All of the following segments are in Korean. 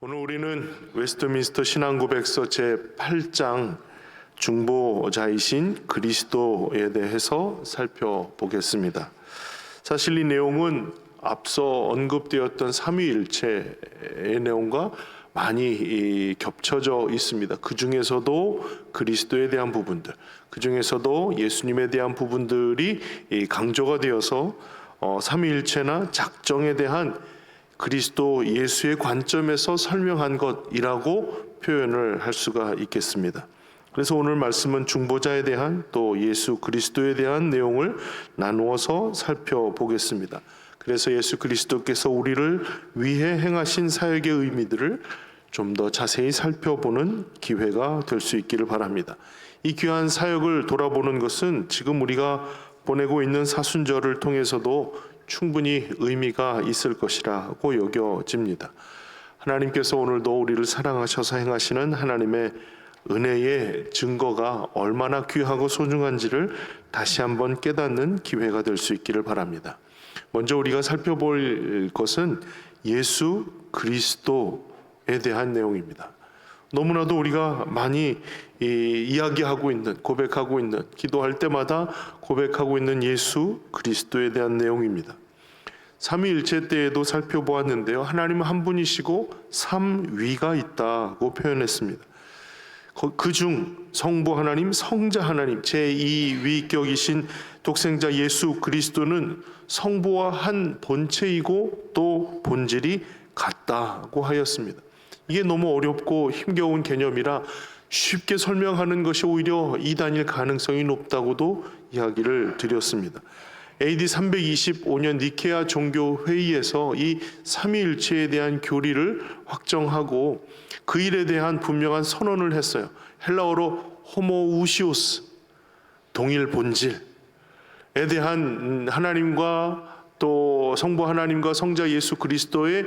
오늘 우리는 웨스트민스터 신앙고백서 제8장 중보자이신 그리스도에 대해서 살펴보겠습니다. 사실 이 내용은 앞서 언급되었던 삼위일체의 내용과 많이 겹쳐져 있습니다. 그 중에서도 그리스도에 대한 부분들, 그 중에서도 예수님에 대한 부분들이 강조가 되어서 삼위일체나 작정에 대한 그리스도 예수의 관점에서 설명한 것이라고 표현을 할 수가 있겠습니다. 그래서 오늘 말씀은 중보자에 대한 또 예수 그리스도에 대한 내용을 나누어서 살펴보겠습니다. 그래서 예수 그리스도께서 우리를 위해 행하신 사역의 의미들을 좀 더 자세히 살펴보는 기회가 될 수 있기를 바랍니다. 이 귀한 사역을 돌아보는 것은 지금 우리가 보내고 있는 사순절을 통해서도 충분히 의미가 있을 것이라고 여겨집니다. 하나님께서 오늘도 우리를 사랑하셔서 행하시는 하나님의 은혜의 증거가 얼마나 귀하고 소중한지를 다시 한번 깨닫는 기회가 될 수 있기를 바랍니다. 먼저 우리가 살펴볼 것은 예수 그리스도에 대한 내용입니다. 너무나도 우리가 많이 이야기하고 있는, 고백하고 있는, 기도할 때마다 고백하고 있는 예수 그리스도에 대한 내용입니다. 삼위일체 때에도 살펴보았는데요, 하나님은 한 분이시고 삼위가 있다고 표현했습니다. 그중 성부 하나님, 성자 하나님, 제2위격이신 독생자 예수 그리스도는 성부와 한 본체이고 또 본질이 같다고 하였습니다. 이게 너무 어렵고 힘겨운 개념이라 쉽게 설명하는 것이 오히려 이단일 가능성이 높다고도 이야기를 드렸습니다. AD 325년 니케아 종교회의에서 이 삼위일체에 대한 교리를 확정하고 그 일에 대한 분명한 선언을 했어요. 헬라어로 호모우시오스, 동일 본질에 대한 하나님과 또 성부 하나님과 성자 예수 그리스도의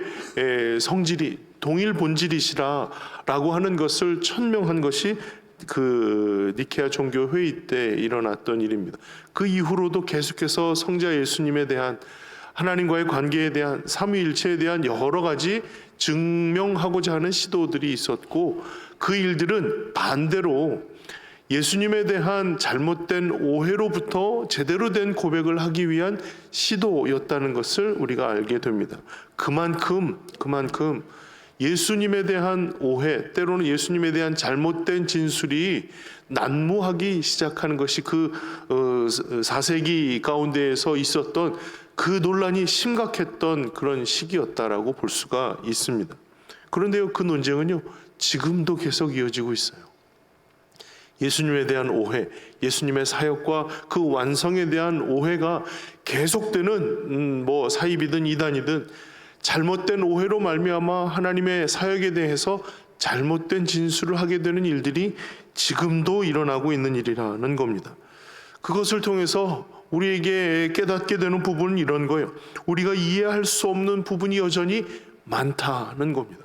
성질이 동일 본질이시라라고 하는 것을 천명한 것이 그 니케아 종교 회의 때 일어났던 일입니다. 그 이후로도 계속해서 성자 예수님에 대한 하나님과의 관계에 대한 삼위일체에 대한 여러 가지 증명하고자 하는 시도들이 있었고, 그 일들은 반대로 예수님에 대한 잘못된 오해로부터 제대로 된 고백을 하기 위한 시도였다는 것을 우리가 알게 됩니다. 그만큼 예수님에 대한 오해, 때로는 예수님에 대한 잘못된 진술이 난무하기 시작하는 것이 그 4세기 가운데에서 있었던 그 논란이 심각했던 그런 시기였다라고 볼 수가 있습니다. 그런데요, 그 논쟁은요, 지금도 계속 이어지고 있어요. 예수님에 대한 오해, 예수님의 사역과 그 완성에 대한 오해가 계속되는 사입이든 이단이든 잘못된 오해로 말미암아 하나님의 사역에 대해서 잘못된 진술을 하게 되는 일들이 지금도 일어나고 있는 일이라는 겁니다. 그것을 통해서 우리에게 깨닫게 되는 부분은 이런 거예요. 우리가 이해할 수 없는 부분이 여전히 많다는 겁니다.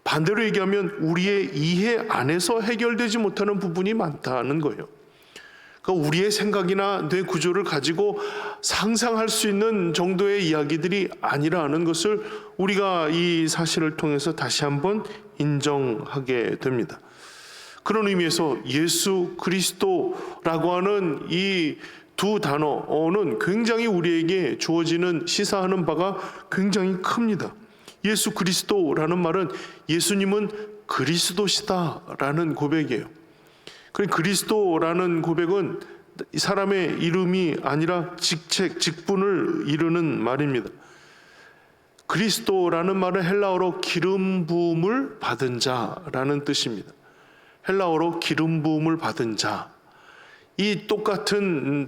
반대로 얘기하면 우리의 이해 안에서 해결되지 못하는 부분이 많다는 거예요. 그러니까 우리의 생각이나 뇌 구조를 가지고 상상할 수 있는 정도의 이야기들이 아니라는 것을 우리가 이 사실을 통해서 다시 한번 인정하게 됩니다. 그런 의미에서 예수 그리스도라고 하는 이 두 단어는 굉장히 우리에게 주어지는 시사하는 바가 굉장히 큽니다. 예수 그리스도라는 말은 예수님은 그리스도시다라는 고백이에요. 그리스도라는 고백은 사람의 이름이 아니라 직책, 직분을 이루는 말입니다. 그리스도라는 말은 헬라어로 기름 부음을 받은 자라는 뜻입니다. 헬라어로 기름 부음을 받은 자. 이 똑같은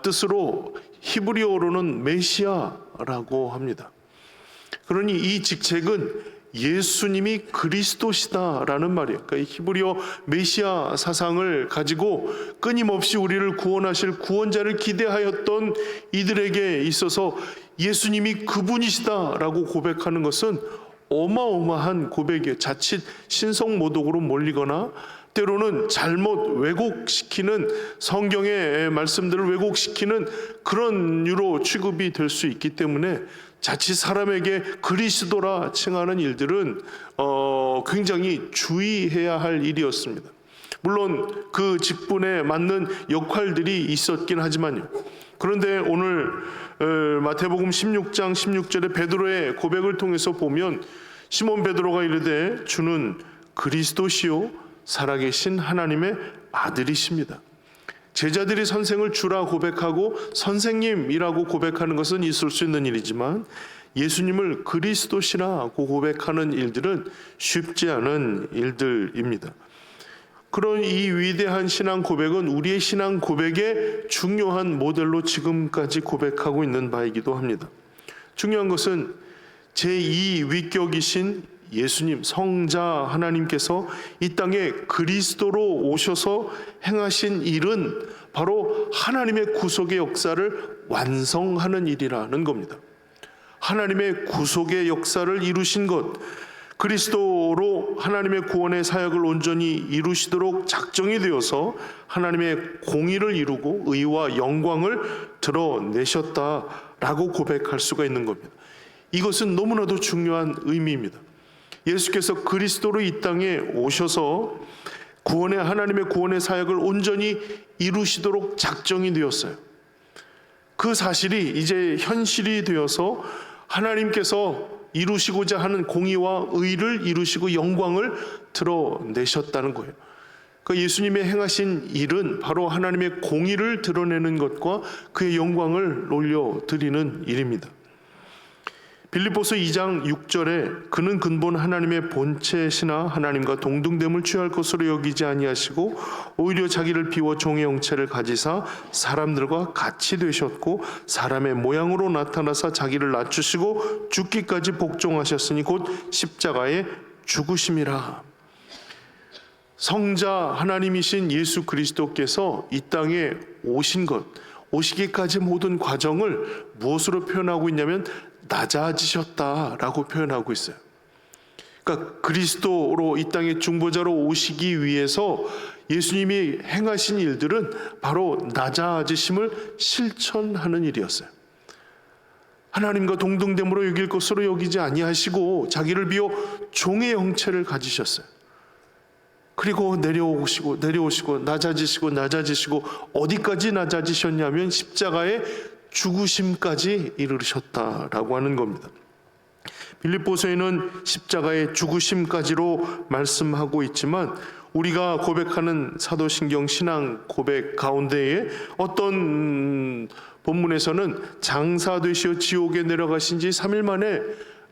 뜻으로 히브리어로는 메시아라고 합니다. 그러니 이 직책은 예수님이 그리스도시다라는 말이에요. 그러니까 히브리어 메시아 사상을 가지고 끊임없이 우리를 구원하실 구원자를 기대하였던 이들에게 있어서 예수님이 그분이시다라고 고백하는 것은 어마어마한 고백이에요. 자칫 신성모독으로 몰리거나 때로는 잘못 왜곡시키는, 성경의 말씀들을 왜곡시키는 그런 유로 취급이 될 수 있기 때문에 자칫 사람에게 그리스도라 칭하는 일들은 굉장히 주의해야 할 일이었습니다. 물론 그 직분에 맞는 역할들이 있었긴 하지만요. 그런데 오늘 마태복음 16장 16절에 베드로의 고백을 통해서 보면 시몬 베드로가 이르되 주는 그리스도시요 살아계신 하나님의 아들이십니다. 제자들이 선생을 주라 고백하고 선생님이라고 고백하는 것은 있을 수 있는 일이지만 예수님을 그리스도시라고 고백하는 일들은 쉽지 않은 일들입니다. 그런 이 위대한 신앙 고백은 우리의 신앙 고백의 중요한 모델로 지금까지 고백하고 있는 바이기도 합니다. 중요한 것은 제2위격이신 예수님 성자 하나님께서 이 땅에 그리스도로 오셔서 행하신 일은 바로 하나님의 구속의 역사를 완성하는 일이라는 겁니다. 하나님의 구속의 역사를 이루신 것, 그리스도로 하나님의 구원의 사역을 온전히 이루시도록 작정이 되어서 하나님의 공의를 이루고 의와 영광을 드러내셨다라고 고백할 수가 있는 겁니다. 이것은 너무나도 중요한 의미입니다. 예수께서 그리스도로 이 땅에 오셔서 하나님의 구원의 사역을 온전히 이루시도록 작정이 되었어요. 그 사실이 이제 현실이 되어서 하나님께서 이루시고자 하는 공의와 의를 이루시고 영광을 드러내셨다는 거예요. 그러니까 예수님의 행하신 일은 바로 하나님의 공의를 드러내는 것과 그의 영광을 올려드리는 일입니다. 빌립보서 2장 6절에 그는 근본 하나님의 본체시나 하나님과 동등됨을 취할 것으로 여기지 아니하시고 오히려 자기를 비워 종의 형체를 가지사 사람들과 같이 되셨고 사람의 모양으로 나타나사 자기를 낮추시고 죽기까지 복종하셨으니 곧 십자가에 죽으심이라. 성자 하나님이신 예수 그리스도께서 이 땅에 오시기까지 모든 과정을 무엇으로 표현하고 있냐면 낮아지셨다라고 표현하고 있어요. 그러니까 그리스도로 이 땅에 중보자로 오시기 위해서 예수님이 행하신 일들은 바로 낮아지심을 실천하는 일이었어요. 하나님과 동등됨으로 여길 것으로 여기지 아니하시고 자기를 비워 종의 형체를 가지셨어요. 그리고 내려오시고 낮아지시고 어디까지 낮아지셨냐면 십자가에 죽으심까지 이르셨다라고 하는 겁니다. 빌립보서에는 십자가의 죽으심까지로 말씀하고 있지만 우리가 고백하는 사도신경 신앙 고백 가운데에 어떤 본문에서는 장사되시어 지옥에 내려가신 지 3일 만에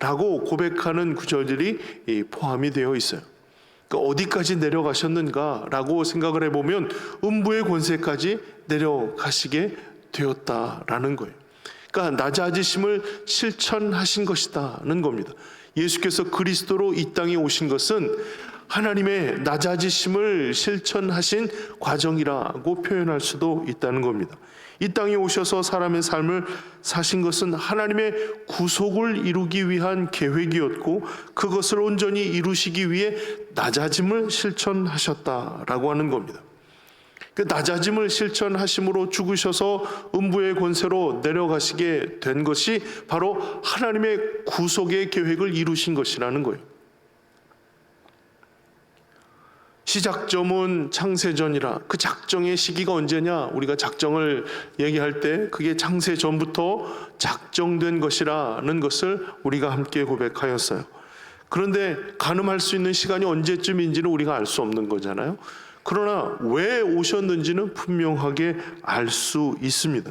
라고 고백하는 구절들이 포함이 되어 있어요. 그러니까 어디까지 내려가셨는가라고 생각을 해보면 음부의 권세까지 내려가시게 되었다라는 거예요. 그러니까 낮아지심을 실천하신 것이다는 겁니다. 예수께서 그리스도로 이 땅에 오신 것은 하나님의 낮아지심을 실천하신 과정이라고 표현할 수도 있다는 겁니다. 이 땅에 오셔서 사람의 삶을 사신 것은 하나님의 구속을 이루기 위한 계획이었고 그것을 온전히 이루시기 위해 낮아짐을 실천하셨다라고 하는 겁니다. 그 낮아짐을 실천하심으로 죽으셔서 음부의 권세로 내려가시게 된 것이 바로 하나님의 구속의 계획을 이루신 것이라는 거예요. 시작점은 창세전이라. 그 작정의 시기가 언제냐? 우리가 작정을 얘기할 때 그게 창세전부터 작정된 것이라는 것을 우리가 함께 고백하였어요. 그런데 가늠할 수 있는 시간이 언제쯤인지는 우리가 알 수 없는 거잖아요. 그러나 왜 오셨는지는 분명하게 알 수 있습니다.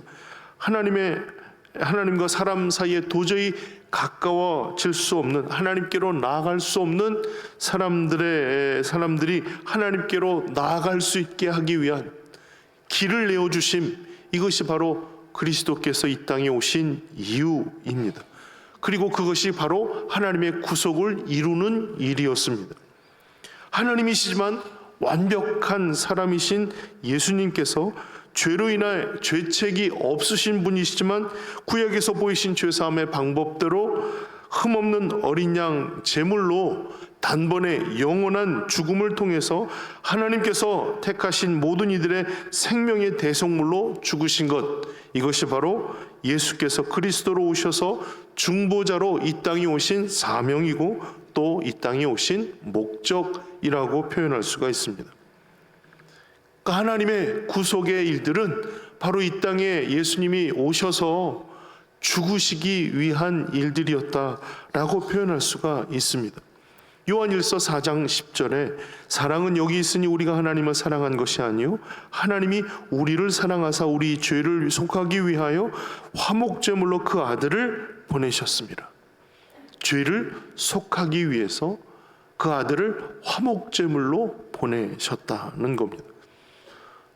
하나님과 사람 사이에 도저히 가까워질 수 없는, 하나님께로 나아갈 수 없는 사람들이 하나님께로 나아갈 수 있게 하기 위한 길을 내어주심, 이것이 바로 그리스도께서 이 땅에 오신 이유입니다. 그리고 그것이 바로 하나님의 구속을 이루는 일이었습니다. 하나님이시지만 완벽한 사람이신 예수님께서 죄로 인해 죄책이 없으신 분이시지만 구약에서 보이신 죄사함의 방법대로 흠없는 어린 양 제물로 단번에 영원한 죽음을 통해서 하나님께서 택하신 모든 이들의 생명의 대속물로 죽으신 것, 이것이 바로 예수께서 그리스도로 오셔서 중보자로 이 땅에 오신 사명이고 또 이 땅에 오신 목적이라고 표현할 수가 있습니다. 그러니까 하나님의 구속의 일들은 바로 이 땅에 예수님이 오셔서 죽으시기 위한 일들이었다라고 표현할 수가 있습니다. 요한일서 4장 10절에 사랑은 여기 있으니 우리가 하나님을 사랑한 것이 아니요 하나님이 우리를 사랑하사 우리 죄를 속하기 위하여 화목제물로 그 아들을 보내셨습니다. 죄를 속하기 위해서 그 아들을 화목제물로 보내셨다는 겁니다.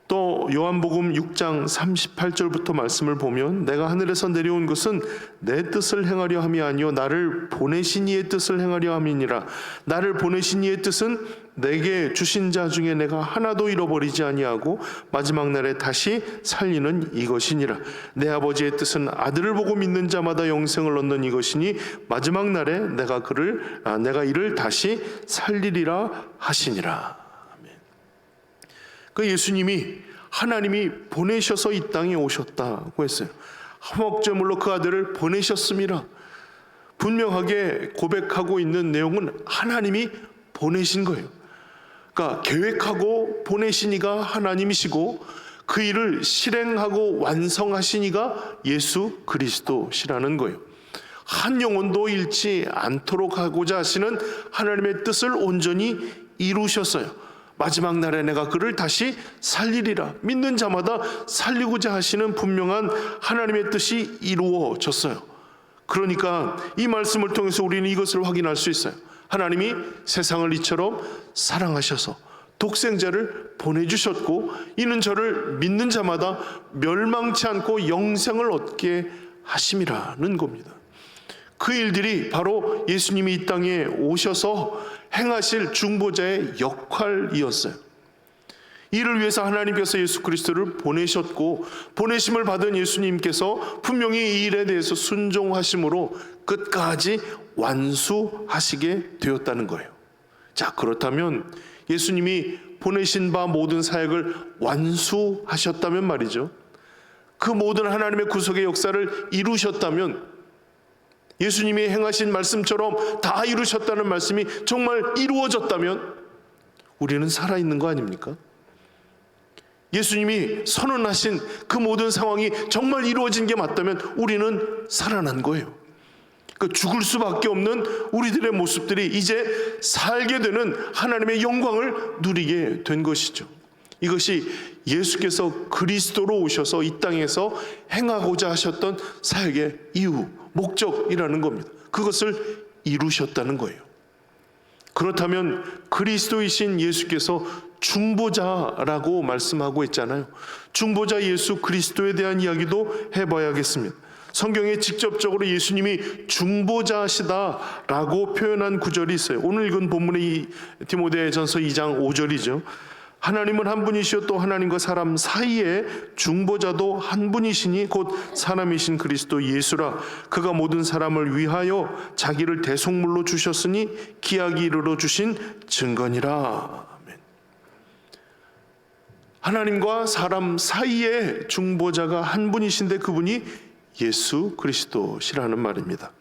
또 요한복음 6장 38절부터 말씀을 보면 내가 하늘에서 내려온 것은 내 뜻을 행하려 함이 아니요 나를 보내신 이의 뜻을 행하려 함이니라. 나를 보내신 이의 뜻은 내게 주신 자 중에 내가 하나도 잃어버리지 아니하고 마지막 날에 다시 살리는 이것이니라. 내 아버지의 뜻은 아들을 보고 믿는 자마다 영생을 얻는 이것이니 마지막 날에 내가 이를 다시 살리리라 하시니라. 그 예수님이 하나님이 보내셔서 이 땅에 오셨다고 했어요. 화목제물로 그 아들을 보내셨습니다. 분명하게 고백하고 있는 내용은 하나님이 보내신 거예요. 그러니까 계획하고 보내신 이가 하나님이시고 그 일을 실행하고 완성하신 이가 예수 그리스도시라는 거예요. 한 영혼도 잃지 않도록 하고자 하시는 하나님의 뜻을 온전히 이루셨어요. 마지막 날에 내가 그를 다시 살리리라. 믿는 자마다 살리고자 하시는 분명한 하나님의 뜻이 이루어졌어요. 그러니까 이 말씀을 통해서 우리는 이것을 확인할 수 있어요. 하나님이 세상을 이처럼 사랑하셔서 독생자를 보내주셨고 이는 저를 믿는 자마다 멸망치 않고 영생을 얻게 하심이라는 겁니다. 그 일들이 바로 예수님이 이 땅에 오셔서 행하실 중보자의 역할이었어요. 이를 위해서 하나님께서 예수 그리스도를 보내셨고 보내심을 받은 예수님께서 분명히 이 일에 대해서 순종하심으로 끝까지 완수하시게 되었다는 거예요. 자, 그렇다면 예수님이 보내신 바 모든 사역을 완수하셨다면 말이죠. 그 모든 하나님의 구속의 역사를 이루셨다면 예수님이 행하신 말씀처럼 다 이루셨다는 말씀이 정말 이루어졌다면 우리는 살아있는 거 아닙니까? 예수님이 선언하신 그 모든 상황이 정말 이루어진 게 맞다면 우리는 살아난 거예요. 그러니까 죽을 수밖에 없는 우리들의 모습들이 이제 살게 되는 하나님의 영광을 누리게 된 것이죠. 이것이 예수께서 그리스도로 오셔서 이 땅에서 행하고자 하셨던 사역의 이유, 목적이라는 겁니다. 그것을 이루셨다는 거예요. 그렇다면 그리스도이신 예수께서 중보자라고 말씀하고 있잖아요. 중보자 예수 그리스도에 대한 이야기도 해봐야겠습니다. 성경에 직접적으로 예수님이 중보자시다라고 표현한 구절이 있어요. 오늘 읽은 본문의 디모데전서 2장 5절이죠. 하나님은 한 분이시요 또 하나님과 사람 사이에 중보자도 한 분이시니 곧 사람이신 그리스도 예수라. 그가 모든 사람을 위하여 자기를 대속물로 주셨으니 기약이 이르러 주신 증거니라. 아멘. 하나님과 사람 사이에 중보자가 한 분이신데 그분이 예수 그리스도시라는 말입니다.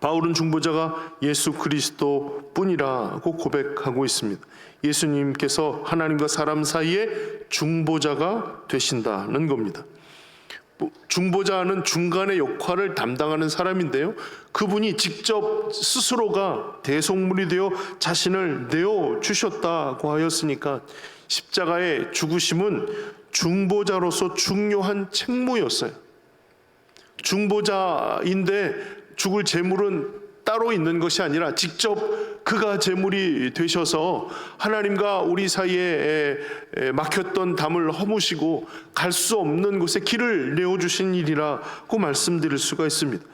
바울은 중보자가 예수 그리스도 뿐이라고 고백하고 있습니다. 예수님께서 하나님과 사람 사이에 중보자가 되신다는 겁니다. 중보자는 중간의 역할을 담당하는 사람인데요, 그분이 직접 스스로가 대속물이 되어 자신을 내어주셨다고 하였으니까 십자가의 죽으심은 중보자로서 중요한 책무였어요. 중보자인데 죽을 제물은 따로 있는 것이 아니라 직접 그가 제물이 되셔서 하나님과 우리 사이에 막혔던 담을 허무시고 갈 수 없는 곳에 길을 내어주신 일이라고 말씀드릴 수가 있습니다.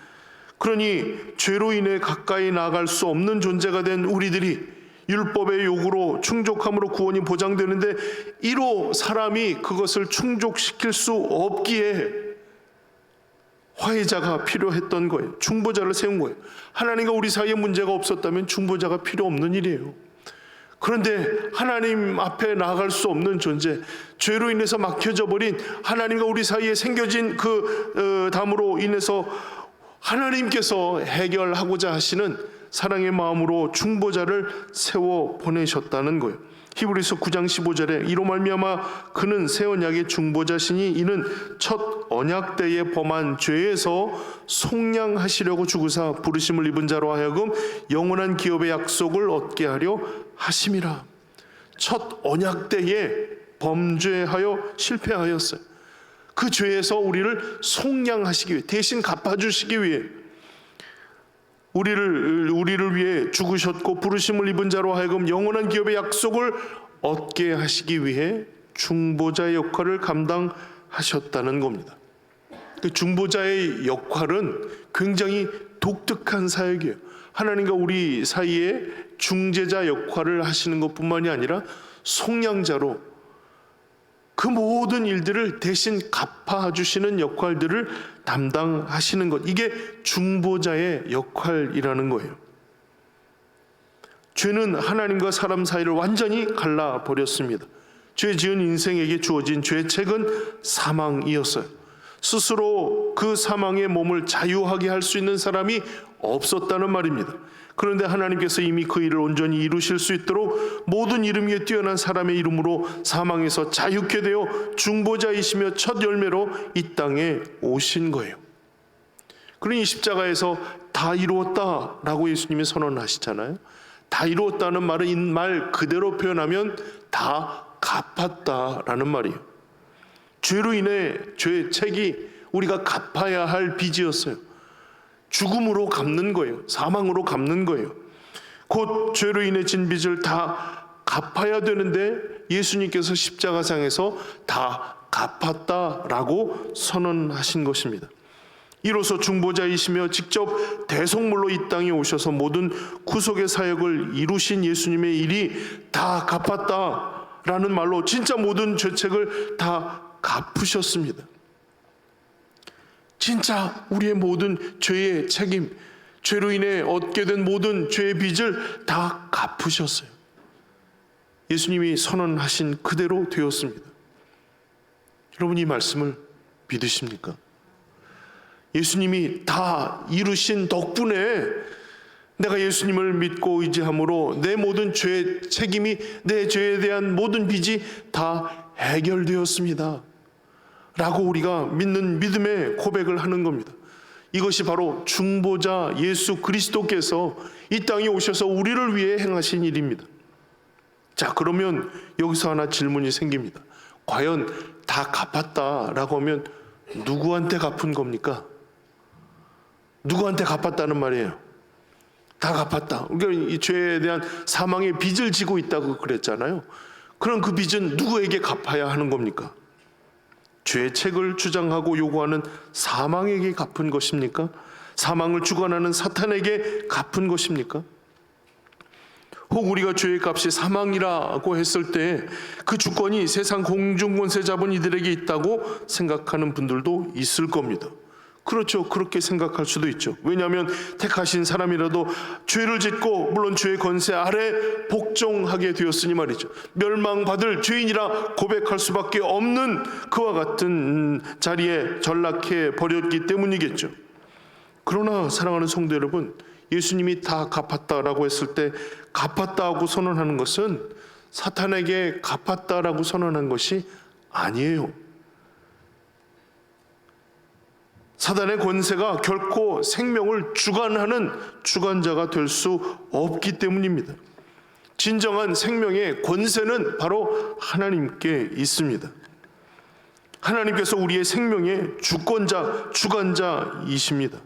그러니 죄로 인해 가까이 나아갈 수 없는 존재가 된 우리들이 율법의 요구로 충족함으로 구원이 보장되는데 이로 사람이 그것을 충족시킬 수 없기에 화해자가 필요했던 거예요. 중보자를 세운 거예요. 하나님과 우리 사이에 문제가 없었다면 중보자가 필요 없는 일이에요. 그런데 하나님 앞에 나아갈 수 없는 존재, 죄로 인해서 막혀져 버린 하나님과 우리 사이에 생겨진 그 담으로 인해서 하나님께서 해결하고자 하시는 사랑의 마음으로 중보자를 세워 보내셨다는 거예요. 히브리서 9장 15절에 이로 말미암아 그는 새 언약의 중보자시니 이는 첫 언약 때에 범한 죄에서 속량하시려고 주구사 부르심을 입은 자로 하여금 영원한 기업의 약속을 얻게 하려 하심이라. 첫 언약 때에 범죄하여 실패하였어요. 그 죄에서 우리를 속량하시기 위해, 대신 갚아주시기 위해 우리를 위해 죽으셨고 부르심을 입은 자로 하여금 영원한 기업의 약속을 얻게 하시기 위해 중보자의 역할을 감당하셨다는 겁니다. 그 중보자의 역할은 굉장히 독특한 사역이에요. 하나님과 우리 사이에 중재자 역할을 하시는 것뿐만이 아니라 속량자로 그 모든 일들을 대신 갚아주시는 역할들을 담당하시는 것, 이게 중보자의 역할이라는 거예요. 죄는 하나님과 사람 사이를 완전히 갈라버렸습니다. 죄 지은 인생에게 주어진 죄책은 사망이었어요. 스스로 그 사망의 몸을 자유하게 할 수 있는 사람이 없었다는 말입니다. 그런데 하나님께서 이미 그 일을 온전히 이루실 수 있도록 모든 이름 위에 뛰어난 사람의 이름으로 사망에서 자유케 되어 중보자이시며 첫 열매로 이 땅에 오신 거예요. 그러니 십자가에서 다 이루었다라고 예수님이 선언하시잖아요. 다 이루었다는 말은 이 말 그대로 표현하면 다 갚았다라는 말이에요. 죄로 인해 죄의 책이 우리가 갚아야 할 빚이었어요. 죽음으로 갚는 거예요. 사망으로 갚는 거예요. 곧 죄로 인해 진 빚을 다 갚아야 되는데 예수님께서 십자가상에서 다 갚았다라고 선언하신 것입니다. 이로써 중보자이시며 직접 대속물로 이 땅에 오셔서 모든 구속의 사역을 이루신 예수님의 일이 다 갚았다라는 말로 진짜 모든 죄책을 다 갚으셨습니다. 진짜 우리의 모든 죄의 책임, 죄로 인해 얻게 된 모든 죄의 빚을 다 갚으셨어요. 예수님이 선언하신 그대로 되었습니다. 여러분, 이 말씀을 믿으십니까? 예수님이 다 이루신 덕분에 내가 예수님을 믿고 의지함으로 내 모든 죄의 책임이, 내 죄에 대한 모든 빚이 다 해결되었습니다 라고 우리가 믿는 믿음의 고백을 하는 겁니다. 이것이 바로 중보자 예수 그리스도께서 이 땅에 오셔서 우리를 위해 행하신 일입니다. 자, 그러면 여기서 하나 질문이 생깁니다. 과연 다 갚았다라고 하면 누구한테 갚은 겁니까? 누구한테 갚았다는 말이에요? 다 갚았다. 그러니까 이 죄에 대한 사망의 빚을 지고 있다고 그랬잖아요. 그럼 그 빚은 누구에게 갚아야 하는 겁니까? 죄의 책을 주장하고 요구하는 사망에게 갚은 것입니까? 사망을 주관하는 사탄에게 갚은 것입니까? 혹 우리가 죄의 값이 사망이라고 했을 때 그 주권이 세상 공중권세 잡은 이들에게 있다고 생각하는 분들도 있을 겁니다. 그렇죠. 그렇게 생각할 수도 있죠. 왜냐하면 택하신 사람이라도 죄를 짓고 물론 죄의 권세 아래 복종하게 되었으니 말이죠. 멸망받을 죄인이라 고백할 수밖에 없는 그와 같은 자리에 전락해 버렸기 때문이겠죠. 그러나 사랑하는 성도 여러분, 예수님이 다 갚았다라고 했을 때 갚았다고 선언하는 것은 사탄에게 갚았다라고 선언한 것이 아니에요. 사단의 권세가 결코 생명을 주관하는 주관자가 될 수 없기 때문입니다. 진정한 생명의 권세는 바로 하나님께 있습니다. 하나님께서 우리의 생명의 주권자, 주관자이십니다.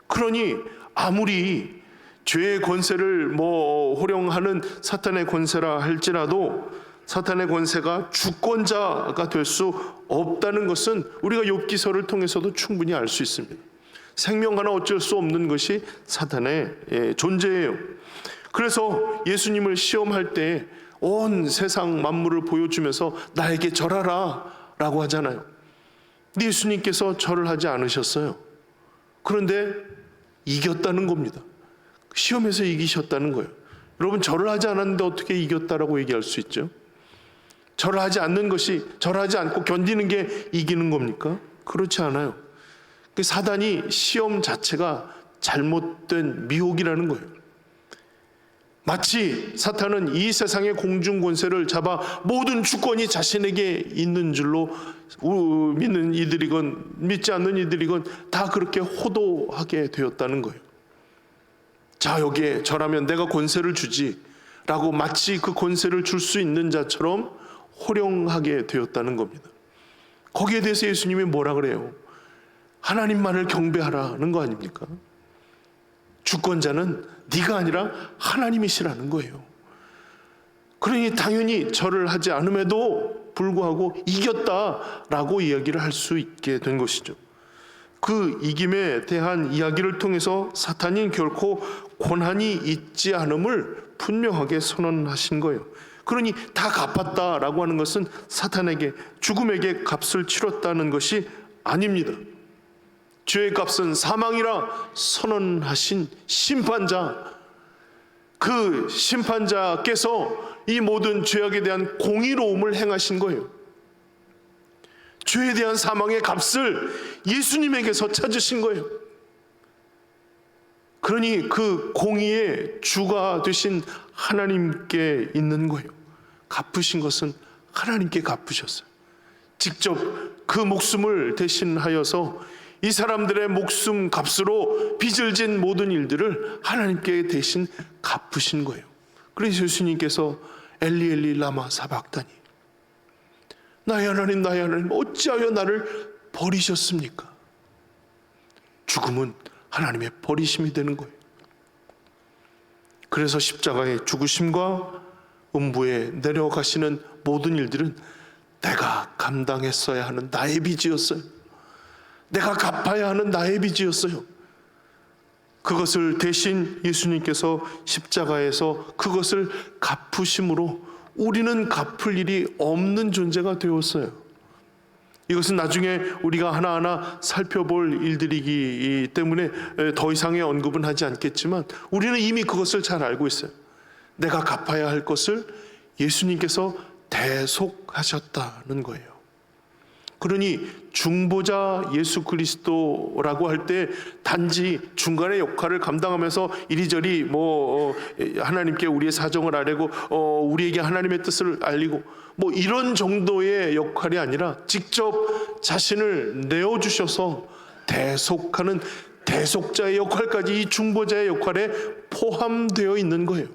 그러니 아무리 죄의 권세를 호령하는 사탄의 권세라 할지라도 사탄의 권세가 주권자가 될 수 없다는 것은 우리가 욥기서를 통해서도 충분히 알 수 있습니다. 생명 하나 어쩔 수 없는 것이 사탄의 존재예요. 그래서 예수님을 시험할 때 온 세상 만물을 보여주면서 나에게 절하라 라고 하잖아요. 근데 예수님께서 절을 하지 않으셨어요. 그런데 이겼다는 겁니다. 시험에서 이기셨다는 거예요. 여러분, 절을 하지 않았는데 어떻게 이겼다라고 얘기할 수 있죠? 절을 하지 않는 것이, 절하지 않고 견디는 게 이기는 겁니까? 그렇지 않아요. 사단이 시험 자체가 잘못된 미혹이라는 거예요. 마치 사탄은 이 세상의 공중 권세를 잡아 모든 주권이 자신에게 있는 줄로 믿는 이들이건 믿지 않는 이들이건 다 그렇게 호도하게 되었다는 거예요. 자, 여기에 절하면 내가 권세를 주지 라고 마치 그 권세를 줄 수 있는 자처럼 호령하게 되었다는 겁니다. 거기에 대해서 예수님이 뭐라 그래요? 하나님만을 경배하라는 거 아닙니까? 주권자는 네가 아니라 하나님이시라는 거예요. 그러니 당연히 절을 하지 않음에도 불구하고 이겼다라고 이야기를 할 수 있게 된 것이죠. 그 이김에 대한 이야기를 통해서 사탄이 결코 고난이 있지 않음을 분명하게 선언하신 거예요. 그러니 다 갚았다라고 하는 것은 사탄에게, 죽음에게 값을 치렀다는 것이 아닙니다. 죄의 값은 사망이라 선언하신 심판자, 그 심판자께서 이 모든 죄악에 대한 공의로움을 행하신 거예요. 죄에 대한 사망의 값을 예수님에게서 찾으신 거예요. 그러니 그 공의의 주가 되신 하나님께 있는 거예요. 갚으신 것은 하나님께 갚으셨어요. 직접 그 목숨을 대신하여서 이 사람들의 목숨 값으로 빚을 진 모든 일들을 하나님께 대신 갚으신 거예요. 그래서 예수님께서 엘리 엘리 라마 사박다니, 나의 하나님 나의 하나님 어찌하여 나를 버리셨습니까? 죽음은 하나님의 버리심이 되는 거예요. 그래서 십자가의 죽으심과 음부에 내려가시는 모든 일들은 내가 감당했어야 하는 나의 빚이었어요. 내가 갚아야 하는 나의 빚이었어요. 그것을 대신 예수님께서 십자가에서 그것을 갚으심으로 우리는 갚을 일이 없는 존재가 되었어요. 이것은 나중에 우리가 하나하나 살펴볼 일들이기 때문에 더 이상의 언급은 하지 않겠지만 우리는 이미 그것을 잘 알고 있어요. 내가 갚아야 할 것을 예수님께서 대속하셨다는 거예요. 그러니 중보자 예수 그리스도라고 할 때 단지 중간의 역할을 감당하면서 이리저리 하나님께 우리의 사정을 아뢰고 우리에게 하나님의 뜻을 알리고 이런 정도의 역할이 아니라 직접 자신을 내어주셔서 대속하는 대속자의 역할까지 이 중보자의 역할에 포함되어 있는 거예요.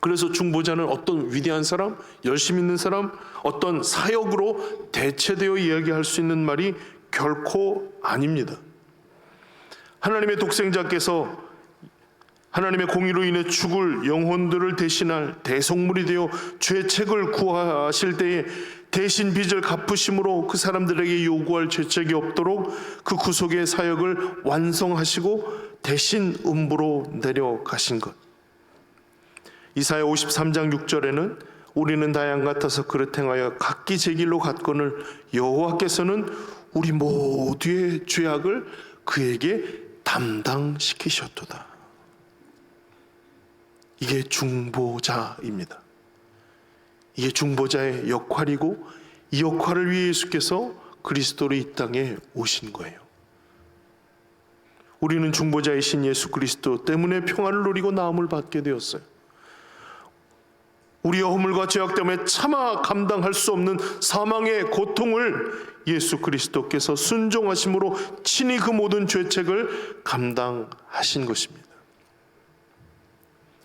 그래서 중보자는 어떤 위대한 사람, 열심 있는 사람, 어떤 사역으로 대체되어 이야기할 수 있는 말이 결코 아닙니다. 하나님의 독생자께서 하나님의 공의로 인해 죽을 영혼들을 대신할 대속물이 되어 죄책을 구하실 때에 대신 빚을 갚으심으로 그 사람들에게 요구할 죄책이 없도록 그 구속의 사역을 완성하시고 대신 음부로 내려가신 것. 이사야 53장 6절에는 우리는 다 양 같아서 그릇 행하여 각기 제 길로 갔거늘 여호와께서는 우리 모두의 죄악을 그에게 담당시키셨도다. 이게 중보자입니다. 이게 중보자의 역할이고 이 역할을 위해 예수께서 그리스도로 이 땅에 오신 거예요. 우리는 중보자이신 예수 그리스도 때문에 평안을 누리고 나음을 받게 되었어요. 우리의 허물과 죄악 때문에 차마 감당할 수 없는 사망의 고통을 예수 그리스도께서 순종하심으로 친히 그 모든 죄책을 감당하신 것입니다.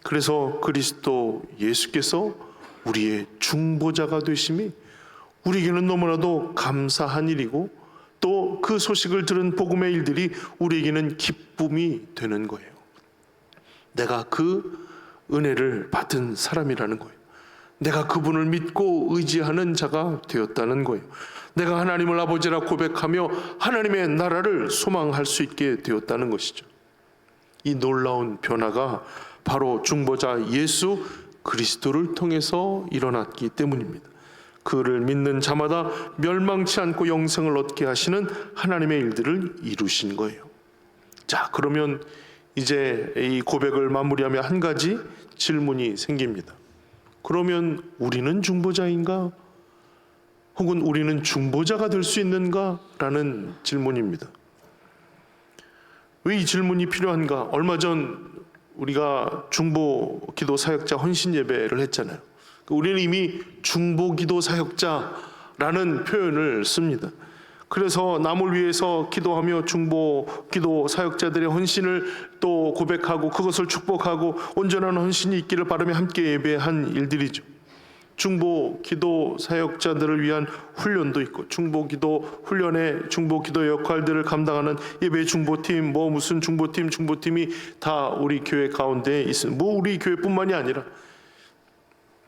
그래서 그리스도 예수께서 우리의 중보자가 되심이 우리에게는 너무나도 감사한 일이고 또 그 소식을 들은 복음의 일들이 우리에게는 기쁨이 되는 거예요. 내가 그 은혜를 받은 사람이라는 거예요. 내가 그분을 믿고 의지하는 자가 되었다는 거예요. 내가 하나님을 아버지라 고백하며 하나님의 나라를 소망할 수 있게 되었다는 것이죠. 이 놀라운 변화가 바로 중보자 예수 그리스도를 통해서 일어났기 때문입니다. 그를 믿는 자마다 멸망치 않고 영생을 얻게 하시는 하나님의 일들을 이루신 거예요. 자, 그러면 이제 이 고백을 마무리하며 한 가지 질문이 생깁니다. 그러면 우리는 중보자인가? 혹은 우리는 중보자가 될 수 있는가? 라는 질문입니다. 왜 이 질문이 필요한가? 얼마 전 우리가 중보 기도 사역자 헌신 예배를 했잖아요. 우리는 이미 중보 기도 사역자라는 표현을 씁니다. 그래서 남을 위해서 기도하며 중보 기도 사역자들의 헌신을 또 고백하고 그것을 축복하고 온전한 헌신이 있기를 바라며 함께 예배한 일들이죠. 중보 기도 사역자들을 위한 훈련도 있고, 중보 기도 훈련에 중보 기도 역할들을 감당하는 예배 중보팀, 무슨 중보팀이 다 우리 교회 가운데 있습니다. 우리 교회뿐만이 아니라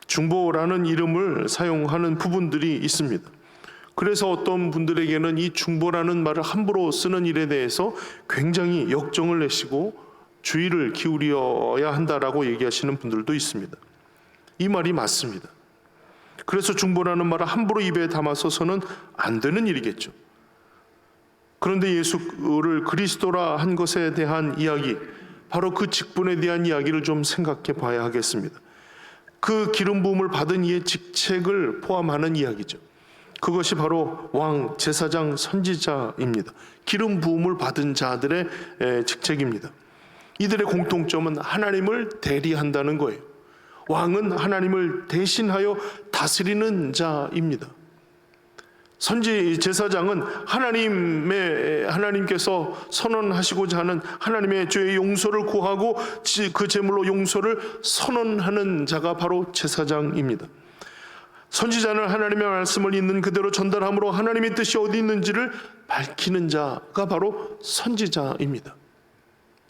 중보라는 이름을 사용하는 부분들이 있습니다. 그래서 어떤 분들에게는 이 중보라는 말을 함부로 쓰는 일에 대해서 굉장히 역정을 내시고 주의를 기울여야 한다라고 얘기하시는 분들도 있습니다. 이 말이 맞습니다. 그래서 중보라는 말을 함부로 입에 담아서는 안 되는 일이겠죠. 그런데 예수를 그리스도라 한 것에 대한 이야기, 바로 그 직분에 대한 이야기를 좀 생각해 봐야 하겠습니다. 그 기름 부음을 받은 이의 직책을 포함하는 이야기죠. 그것이 바로 왕, 제사장, 선지자입니다. 기름 부음을 받은 자들의 직책입니다. 이들의 공통점은 하나님을 대리한다는 거예요. 왕은 하나님을 대신하여 다스리는 자입니다. 제사장은 하나님께서 선언하시고자 하는 하나님의 죄의 용서를 구하고 그 제물로 용서를 선언하는 자가 바로 제사장입니다. 선지자는 하나님의 말씀을 있는 그대로 전달함으로 하나님의 뜻이 어디 있는지를 밝히는 자가 바로 선지자입니다.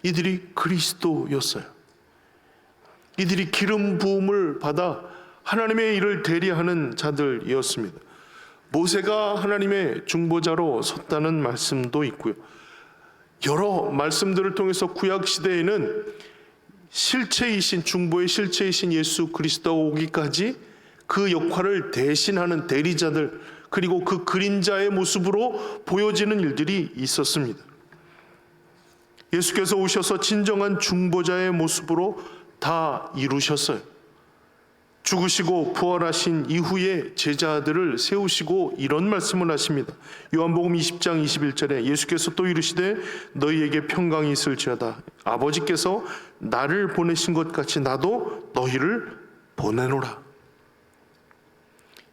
이들이 그리스도였어요. 이들이 기름 부음을 받아 하나님의 일을 대리하는 자들이었습니다. 모세가 하나님의 중보자로 섰다는 말씀도 있고요. 여러 말씀들을 통해서 구약 시대에는 중보의 실체이신 예수 그리스도가 오기까지 그 역할을 대신하는 대리자들, 그리고 그 그림자의 모습으로 보여지는 일들이 있었습니다. 예수께서 오셔서 진정한 중보자의 모습으로 다 이루셨어요. 죽으시고 부활하신 이후에 제자들을 세우시고 이런 말씀을 하십니다. 요한복음 20장 21절에 예수께서 또 이르시되 너희에게 평강이 있을지어다. 아버지께서 나를 보내신 것 같이 나도 너희를 보내노라.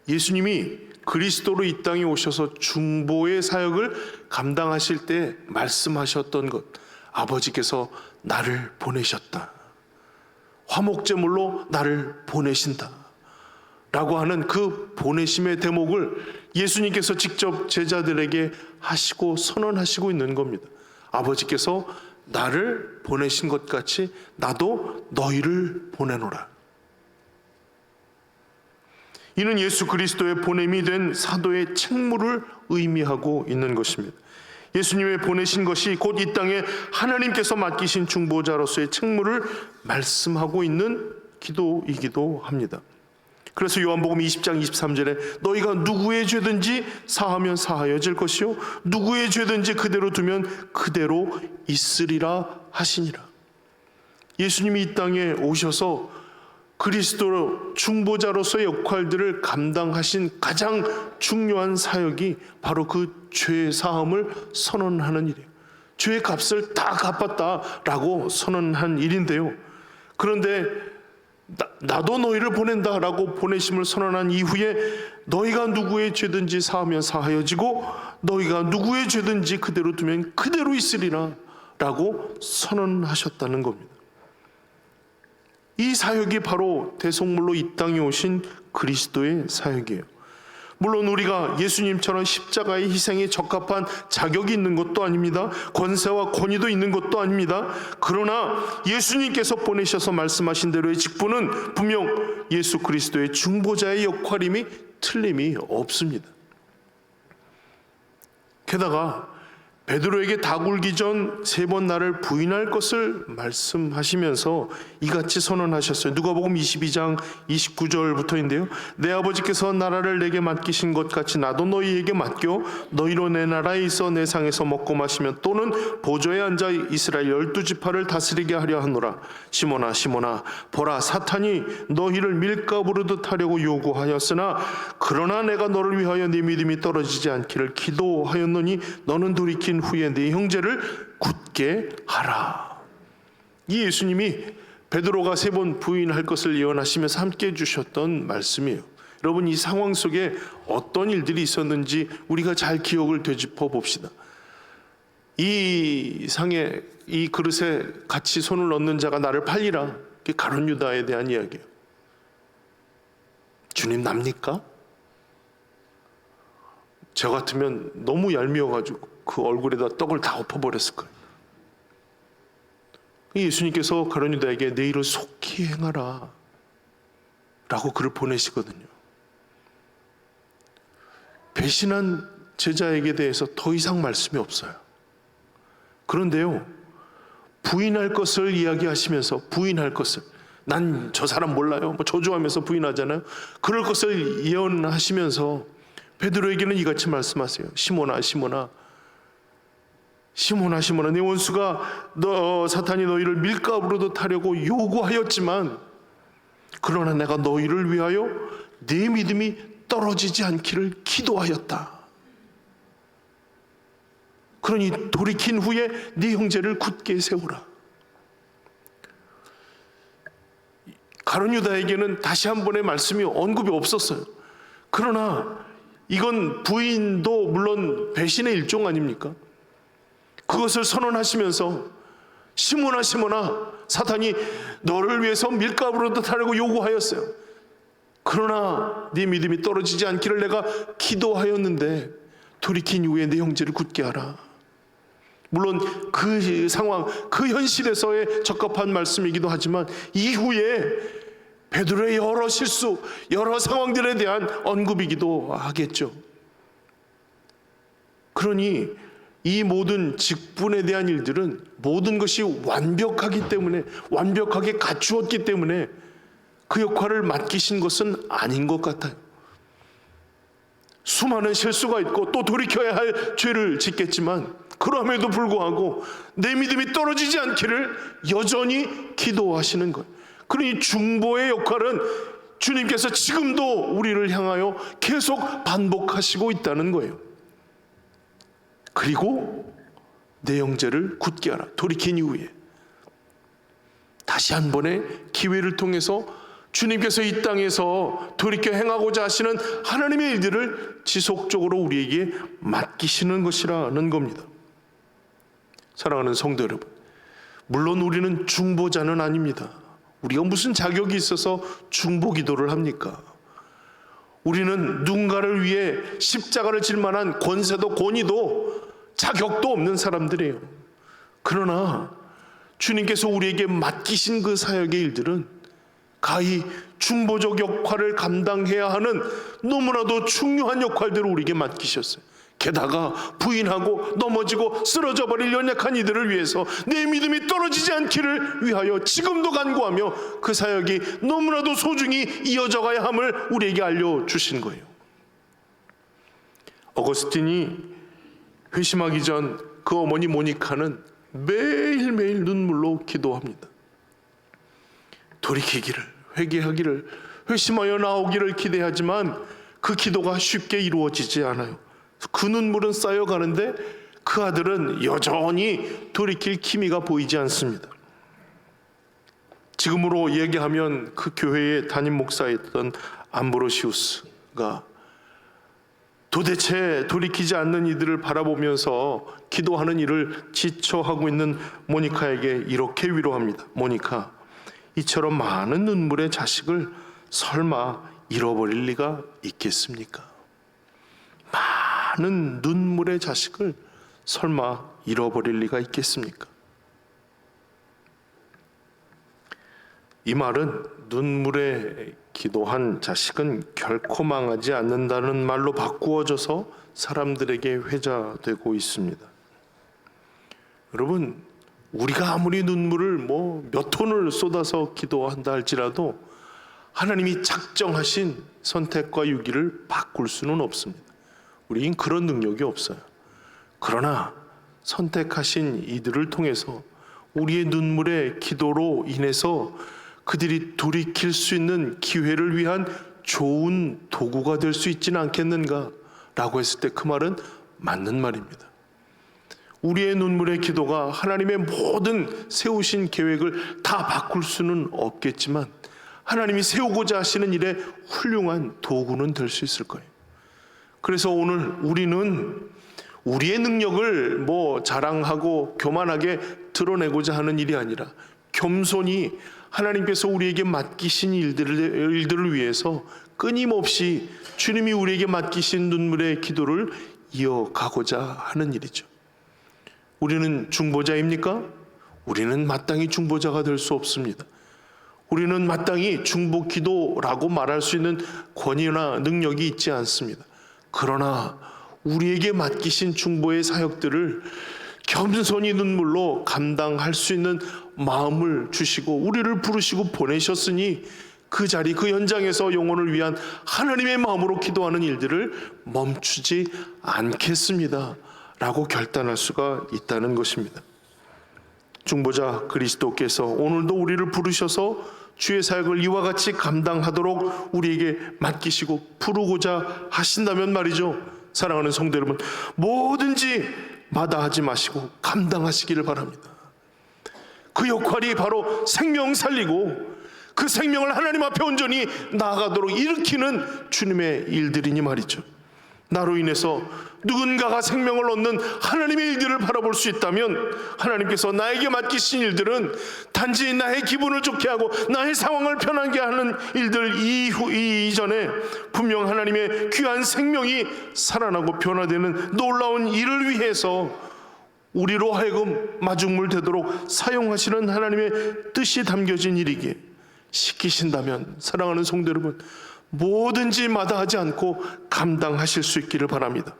예수님이 그리스도로 이 땅에 오셔서 중보의 사역을 감당하실 때 말씀하셨던 것, 아버지께서 나를 보내셨다, 화목제물로 나를 보내신다 라고 하는 그 보내심의 대목을 예수님께서 직접 제자들에게 하시고 선언하시고 있는 겁니다. 아버지께서 나를 보내신 것 같이 나도 너희를 보내노라. 이는 예수 그리스도의 보냄이 된 사도의 책무를 의미하고 있는 것입니다. 예수님의 보내신 것이 곧 이 땅에 하나님께서 맡기신 중보자로서의 책무를 말씀하고 있는 기도이기도 합니다. 그래서 요한복음 20장 23절에 너희가 누구의 죄든지 사하면 사하여질 것이요 누구의 죄든지 그대로 두면 그대로 있으리라 하시니라. 예수님이 이 땅에 오셔서 그리스도 중보자로서의 역할들을 감당하신 가장 중요한 사역이 바로 그 죄 사함을 선언하는 일이에요. 죄의 값을 다 갚았다라고 선언한 일인데요. 그런데 나도 너희를 보낸다라고 보내심을 선언한 이후에 너희가 누구의 죄든지 사하면 사하여지고 너희가 누구의 죄든지 그대로 두면 그대로 있으리라 라고 선언하셨다는 겁니다. 이 사역이 바로 대속물로 이 땅에 오신 그리스도의 사역이에요. 물론 우리가 예수님처럼 십자가의 희생에 적합한 자격이 있는 것도 아닙니다. 권세와 권위도 있는 것도 아닙니다. 그러나 예수님께서 보내셔서 말씀하신 대로의 직분은 분명 예수 그리스도의 중보자의 역할임이 틀림이 없습니다. 게다가 베드로에게 다 굴기 전 3번 나를 부인할 것을 말씀하시면서 이같이 선언하셨어요. 누가복음 22장 29절부터인데요. 내 아버지께서 나라를 내게 맡기신 것 같이 나도 너희에게 맡겨 너희로 내 나라에 있어 내 상에서 먹고 마시면 또는 보좌에 앉아 이스라엘 12지파를 다스리게 하려 하노라. 시몬아 시몬아 보라 사탄이 너희를 밀가부르듯 하려고 요구하였으나 그러나 내가 너를 위하여 네 믿음이 떨어지지 않기를 기도하였노니 너는 돌이킨 후에 네 형제를 굳게 하라. 이 예수님이 베드로가 3번 부인할 것을 예언하시면서 함께 해주셨던 말씀이에요. 여러분, 이 상황 속에 어떤 일들이 있었는지 우리가 잘 기억을 되짚어 봅시다. 이 상에 이 그릇에 같이 손을 넣는 자가 나를 팔리라. 그게 가룟 유다에 대한 이야기예요. 주님 납니까? 저 같으면 너무 얄미워가지고 그 얼굴에다 떡을 다 엎어버렸을 거예요. 예수님께서 가룟 유다에게 내 일을 속히 행하라 라고 그를 보내시거든요. 배신한 제자에게 대해서 더 이상 말씀이 없어요. 그런데요, 부인할 것을 이야기하시면서 부인할 것을, 난 저 사람 몰라요, 저주하면서 부인하잖아요. 그럴 것을 예언하시면서 베드로에게는 이같이 말씀하세요. 시몬아 시몬아 시몬아 시몬아 내 원수가 사탄이 너희를 밀가부르듯 하려고 요구하였지만 그러나 내가 너희를 위하여 네 믿음이 떨어지지 않기를 기도하였다. 그러니 돌이킨 후에 네 형제를 굳게 세우라. 가룟 유다에게는 다시 한 번의 말씀이 언급이 없었어요. 그러나 이건 부인도 물론 배신의 일종 아닙니까? 그것을 선언하시면서 시몬아 시몬아 사탄이 너를 위해서 밀가부르듯 하려고 요구하였어요. 그러나 네 믿음이 떨어지지 않기를 내가 기도하였는데 돌이킨 이후에 네 형제를 굳게 하라. 물론 그 상황, 그 현실에서의 적합한 말씀이기도 하지만 이후에 베드로의 여러 실수, 여러 상황들에 대한 언급이기도 하겠죠. 그러니 이 모든 직분에 대한 일들은 모든 것이 완벽하기 때문에, 완벽하게 갖추었기 때문에 그 역할을 맡기신 것은 아닌 것 같아요. 수많은 실수가 있고 또 돌이켜야 할 죄를 짓겠지만 그럼에도 불구하고 내 믿음이 떨어지지 않기를 여전히 기도하시는 거예요. 그러니 중보의 역할은 주님께서 지금도 우리를 향하여 계속 반복하시고 있다는 거예요. 그리고 내 형제를 굳게 하라. 돌이킨 이후에 다시 한 번의 기회를 통해서 주님께서 이 땅에서 돌이켜 행하고자 하시는 하나님의 일들을 지속적으로 우리에게 맡기시는 것이라는 겁니다. 사랑하는 성도 여러분, 물론 우리는 중보자는 아닙니다. 우리가 무슨 자격이 있어서 중보 기도를 합니까? 우리는 누군가를 위해 십자가를 질 만한 권세도 권위도 자격도 없는 사람들이에요. 그러나 주님께서 우리에게 맡기신 그 사역의 일들은 가히 중보적 역할을 감당해야 하는 너무나도 중요한 역할들을 우리에게 맡기셨어요. 게다가 부인하고 넘어지고 쓰러져 버릴 연약한 이들을 위해서 내 믿음이 떨어지지 않기를 위하여 지금도 간구하며 그 사역이 너무나도 소중히 이어져 가야 함을 우리에게 알려주신 거예요. 어거스틴이 회심하기 전 그 어머니 모니카는 매일매일 눈물로 기도합니다. 돌이키기를, 회개하기를, 회심하여 나오기를 기대하지만 그 기도가 쉽게 이루어지지 않아요. 그 눈물은 쌓여가는데 그 아들은 여전히 돌이킬 기미가 보이지 않습니다. 지금으로 얘기하면 그 교회의 담임 목사였던 암브로시우스가 도대체 돌이키지 않는 이들을 바라보면서 기도하는 일을 지쳐하고 있는 모니카에게 이렇게 위로합니다. 모니카, 이처럼 많은 눈물의 자식을 설마 잃어버릴 리가 있겠습니까? 많은 눈물의 자식을 설마 잃어버릴 리가 있겠습니까? 이 말은 눈물에 기도한 자식은 결코 망하지 않는다는 말로 바꾸어져서 사람들에게 회자되고 있습니다. 여러분, 우리가 아무리 눈물을 몇 톤을 쏟아서 기도한다 할지라도 하나님이 작정하신 선택과 유기를 바꿀 수는 없습니다. 우리는 그런 능력이 없어요. 그러나 선택하신 이들을 통해서 우리의 눈물의 기도로 인해서 그들이 돌이킬 수 있는 기회를 위한 좋은 도구가 될 수 있지는 않겠는가 라고 했을 때 그 말은 맞는 말입니다. 우리의 눈물의 기도가 하나님의 모든 세우신 계획을 다 바꿀 수는 없겠지만 하나님이 세우고자 하시는 일에 훌륭한 도구는 될 수 있을 거예요. 그래서 오늘 우리는 우리의 능력을 자랑하고 교만하게 드러내고자 하는 일이 아니라 겸손히 하나님께서 우리에게 맡기신 일들을 위해서 끊임없이 주님이 우리에게 맡기신 눈물의 기도를 이어가고자 하는 일이죠. 우리는 중보자입니까? 우리는 마땅히 중보자가 될 수 없습니다. 우리는 마땅히 중보 기도라고 말할 수 있는 권위나 능력이 있지 않습니다. 그러나 우리에게 맡기신 중보의 사역들을 겸손히 눈물로 감당할 수 있는 마음을 주시고 우리를 부르시고 보내셨으니 그 자리, 그 현장에서 영혼을 위한 하나님의 마음으로 기도하는 일들을 멈추지 않겠습니다 라고 결단할 수가 있다는 것입니다. 중보자 그리스도께서 오늘도 우리를 부르셔서 주의 사역을 이와 같이 감당하도록 우리에게 맡기시고 부르고자 하신다면 말이죠, 사랑하는 성도 여러분, 뭐든지 마다하지 마시고 감당하시기를 바랍니다. 그 역할이 바로 생명 살리고 그 생명을 하나님 앞에 온전히 나아가도록 일으키는 주님의 일들이니 말이죠. 나로 인해서 누군가가 생명을 얻는 하나님의 일들을 바라볼 수 있다면 하나님께서 나에게 맡기신 일들은 단지 나의 기분을 좋게 하고 나의 상황을 편하게 하는 일들 이전에 분명 하나님의 귀한 생명이 살아나고 변화되는 놀라운 일을 위해서 우리로 하여금 마중물 되도록 사용하시는 하나님의 뜻이 담겨진 일이기에 시키신다면 사랑하는 성도 여러분, 뭐든지 마다하지 않고 감당하실 수 있기를 바랍니다.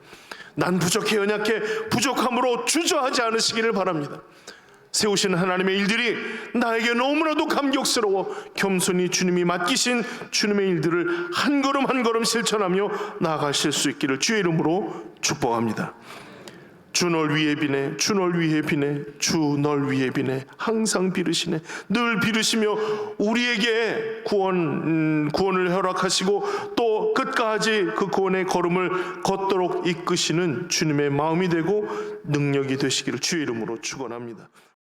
난 부족해 연약해 부족함으로 주저하지 않으시기를 바랍니다. 세우시는 하나님의 일들이 나에게 너무나도 감격스러워 겸손히 주님이 맡기신 주님의 일들을 한 걸음 한 걸음 실천하며 나아가실 수 있기를 주의 이름으로 축복합니다. 주 널 위해 비네, 주 널 위해 비네, 주 널 위해 비네, 항상 비르시네. 늘 비르시며 우리에게 구원을 허락하시고 또 끝까지 그 구원의 걸음을 걷도록 이끄시는 주님의 마음이 되고 능력이 되시기를 주의 이름으로 축원합니다.